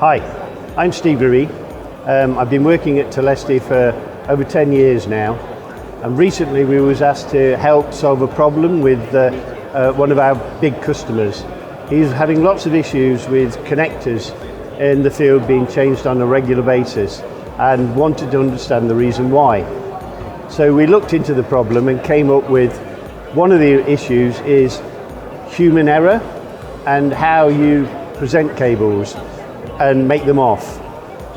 Hi, I'm Steve Gribby. I've been working at Teleste for over 10 years now, and recently we was asked to help solve a problem with one of our big customers. He's having lots of issues with connectors in the field being changed on a regular basis and wanted to understand the reason why. So we looked into the problem and came up with one of the issues is human error and how you present cables and make them off.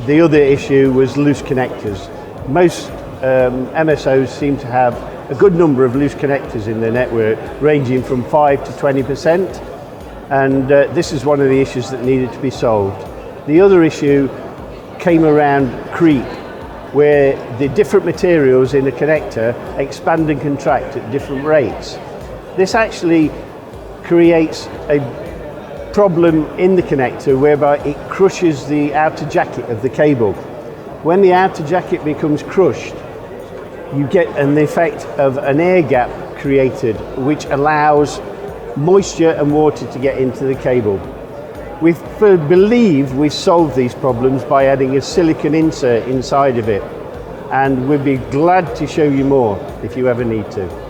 The other issue was loose connectors. Most MSOs seem to have a good number of loose connectors in their network, ranging from 5 to 20%, and this is one of the issues that needed to be solved. The other issue came around creep, where the different materials in a connector expand and contract at different rates. This actually creates a problem in the connector whereby it crushes the outer jacket of the cable. When the outer jacket becomes crushed, you get an effect of an air gap created, which allows moisture and water to get into the cable. We believe we've solved these problems by adding a silicone insert inside of it, and we'd be glad to show you more if you ever need to.